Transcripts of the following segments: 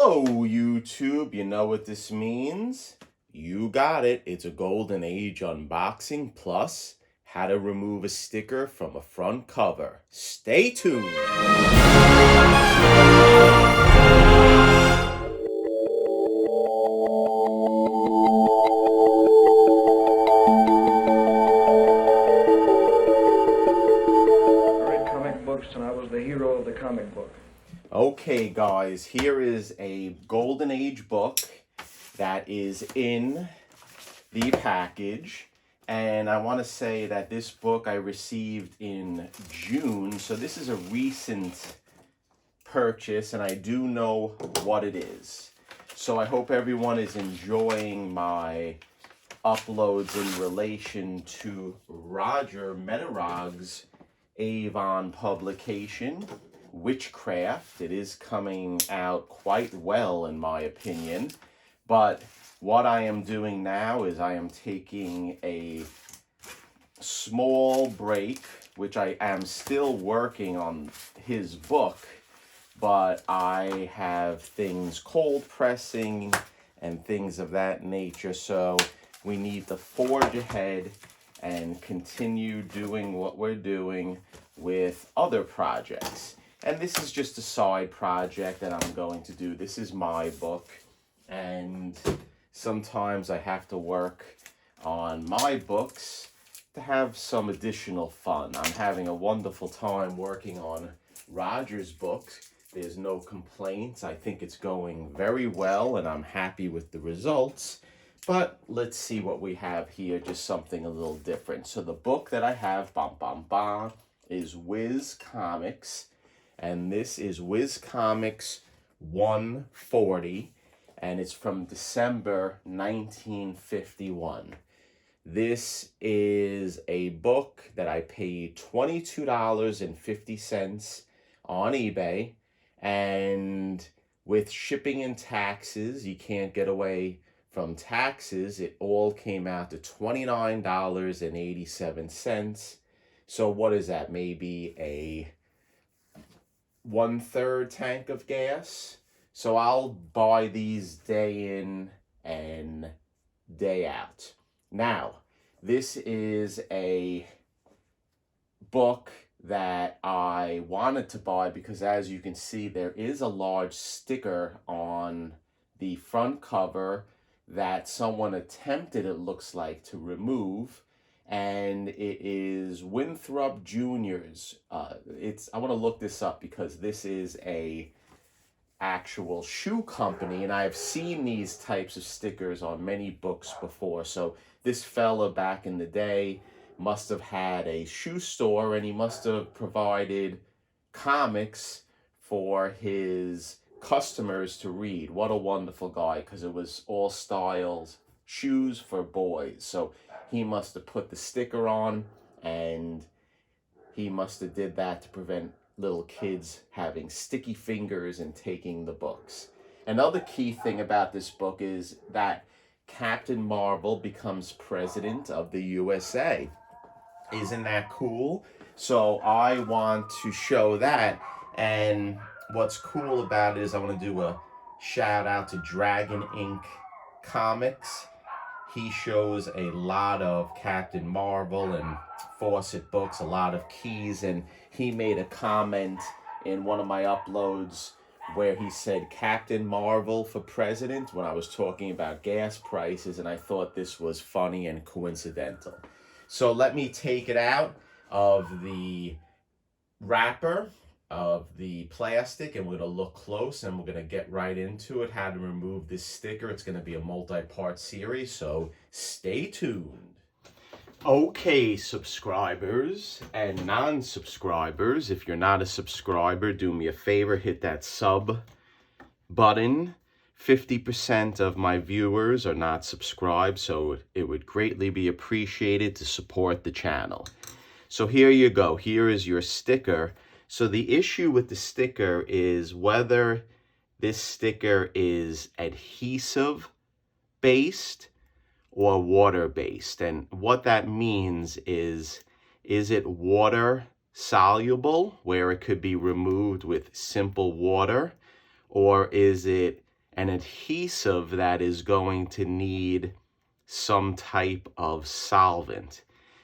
Hello, YouTube. You know what this means? You got it. It's a Golden Age unboxing plus how to remove a sticker from a front cover. Stay tuned. I read comic books and I was the hero of the comic book. Okay, guys, here is a Golden Age book that is in the package. And I want to say that this book I received in June. So this is a recent purchase, and I do know what it is. So I hope everyone is enjoying my uploads in relation to Roger Metarog's Avon publication, Witchcraft. It is coming out quite well, in my opinion. But what I am doing now is I am taking a small break, which I am still working on his book, but I have things cold pressing and things of that nature. So we need to forge ahead and continue doing what we're doing with other projects. And this is just a side project that I'm going to do. This is my book, and sometimes I have to work on my books to have some additional fun. I'm having a wonderful time working on Roger's book. There's no complaints. I think it's going very well, and I'm happy with the results. But let's see what we have here, just something a little different. So the book that I have, is Wiz Comics, and this is Wiz Comics 140, and it's from December 1951. This is a book that I paid $22.50 on eBay, and with shipping and taxes, you can't get away from taxes. It all came out to $29.87. So what is that? Maybe a 1/3 tank of gas. So I'll buy these day in and day out. Now, this is a book that I wanted to buy because, as you can see, there is a large sticker on the front cover that someone attempted, it looks like, to remove, and it is Winthrop Jr.'s. I want to look this up because this is a actual shoe company, and I've seen these types of stickers on many books before. So this fella back in the day must have had a shoe store, and he must have provided comics for his customers to read. What a wonderful guy, because it was all styles shoes for boys. So he must have put the sticker on, and he must have did that to prevent little kids having sticky fingers and taking the books. Another key thing about this book is that Captain Marvel becomes president of the USA. Isn't that cool? So I want to show that. And what's cool about it is I want to do a shout out to Dragon Ink Comics. He shows a lot of Captain Marvel and Fawcett books, a lot of keys, and he made a comment in one of my uploads where he said Captain Marvel for president when I was talking about gas prices, and I thought this was funny and coincidental. So let me take it out of the wrapper of the plastic, and we're going to look close, and we're going to get right into it, how to remove this sticker. It's going to be a multi-part series, so stay tuned. Okay, subscribers and non-subscribers, if you're not a subscriber, do me a favor, hit that sub button. 50% of my viewers are not subscribed, so it would greatly be appreciated to support the channel. So here you go. Here is your sticker. So the issue with the sticker is whether this sticker is adhesive based or water based. And what that means is it water soluble, where it could be removed with simple water, or is it an adhesive that is going to need some type of solvent.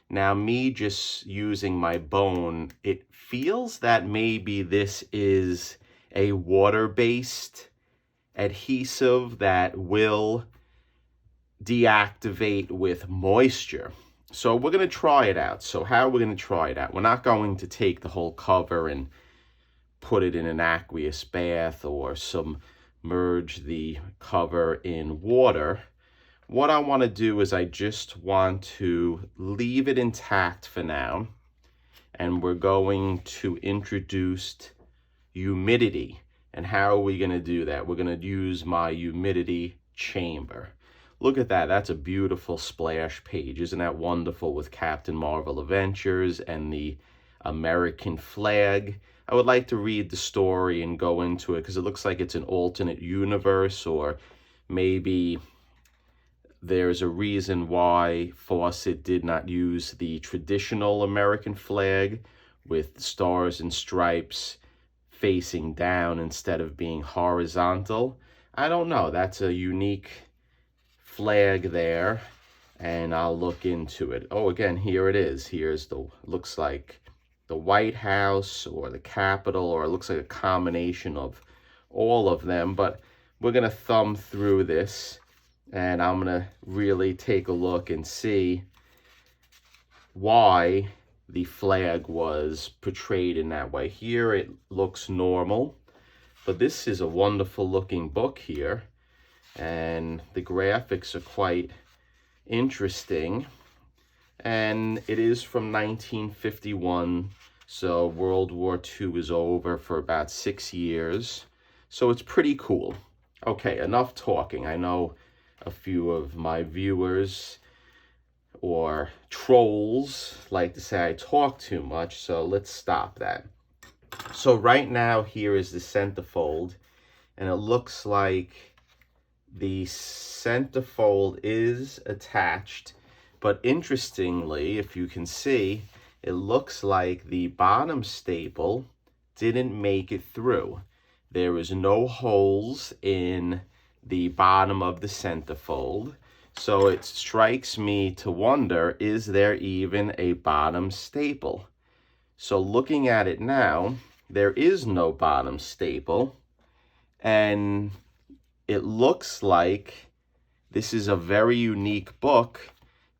Now, me just using my bone, it feels that maybe this is a water-based adhesive that will deactivate with moisture. So we're going to try it out. So how are we going to try it out? We're not going to take the whole cover and put it in an aqueous bath or submerge the cover in water. What I want to do is I just want to leave it intact for now, and we're going to introduce humidity. And how are we going to do that? We're going to use my humidity chamber. Look at that. That's a beautiful splash page. Isn't that wonderful, with Captain Marvel Adventures and the American flag? I would like to read the story and go into it because it looks like it's an alternate universe, or maybe there's a reason why Fawcett did not use the traditional American flag with stars and stripes facing down instead of being horizontal. I don't know. That's a unique flag there, and I'll look into it. Oh, again, here it is. Here's the, looks like the White House or the Capitol, or it looks like a combination of all of them. But we're going to thumb through this, and I'm going to really take a look and see why the flag was portrayed in that way. Here it looks normal, but this is a wonderful looking book here, and the graphics are quite interesting. And it is from 1951, so World War II is over for about 6 years. So it's pretty cool. Okay, enough talking. I know a few of my viewers or trolls like to say I talk too much, so let's stop that. So right now, here is the centerfold, and it looks like the centerfold is attached. But interestingly, if you can see, it looks like the bottom staple didn't make it through. There is no holes in the bottom of the centerfold. So it strikes me to wonder, is there even a bottom staple? So looking at it now, there is no bottom staple. And it looks like this is a very unique book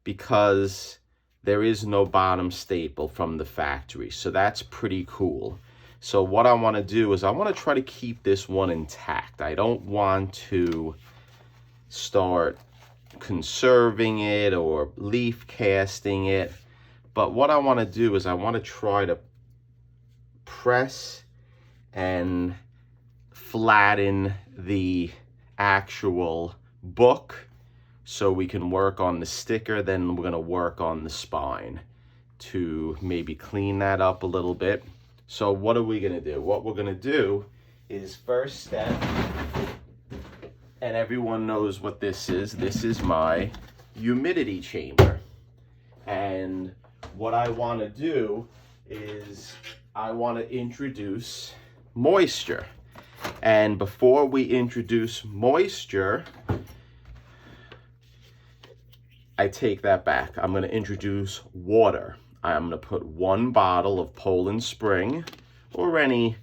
because there is no bottom staple from the factory. So that's pretty cool. So what I want to do is I want to try to keep this one intact. I don't want to start conserving it or leaf casting it. But what I want to do is I want to try to press and flatten the actual book so we can work on the sticker. Then we're going to work on the spine to maybe clean that up a little bit. So what are we going to do? What we're going to do is, first step, and everyone knows what this is my humidity chamber. And what I want to do is I want to introduce moisture. And before we introduce moisture, I take that back. I'm going to introduce water. I'm going to put 1 bottle of Poland Spring, or any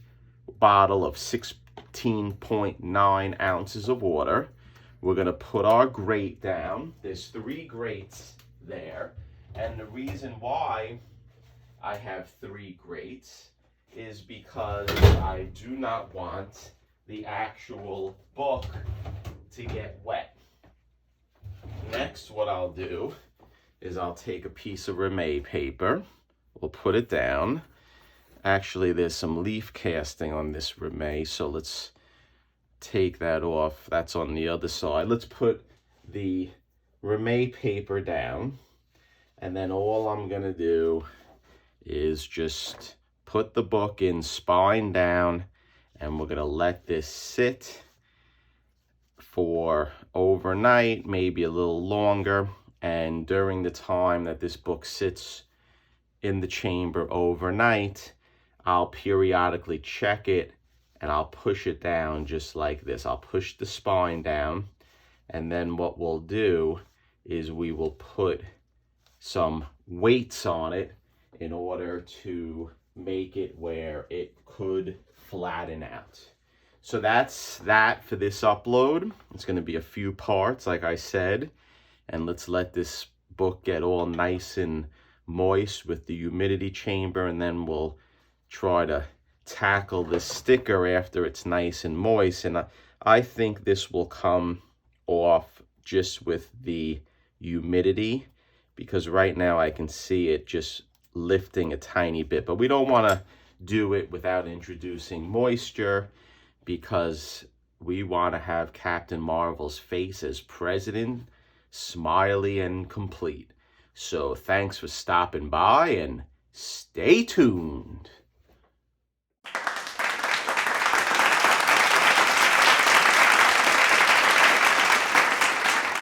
bottle of 16.9 ounces of water. We're going to put our grate down. There's 3 grates there. And the reason why I have 3 grates is because I do not want the actual book to get wet. Next, what I'll do is I'll take a piece of Reme paper. We'll put it down. Actually, there's some leaf casting on this Reme, so let's take that off. That's on the other side. Let's put the Reme paper down, and then all I'm going to do is just put the book in spine down, and we're going to let this sit for overnight, maybe a little longer. And during the time that this book sits in the chamber overnight, I'll periodically check it and I'll push it down just like this. I'll push the spine down, and then what we'll do is we will put some weights on it in order to make it where it could flatten out. So that's that for this upload. It's going to be a few parts, like I said, and let's let this book get all nice and moist with the humidity chamber, and then we'll try to tackle the sticker after it's nice and moist. And I think this will come off just with the humidity, because right now I can see it just lifting a tiny bit, but we don't want to do it without introducing moisture, because we want to have Captain Marvel's face as president smiley and complete. So thanks for stopping by, and stay tuned.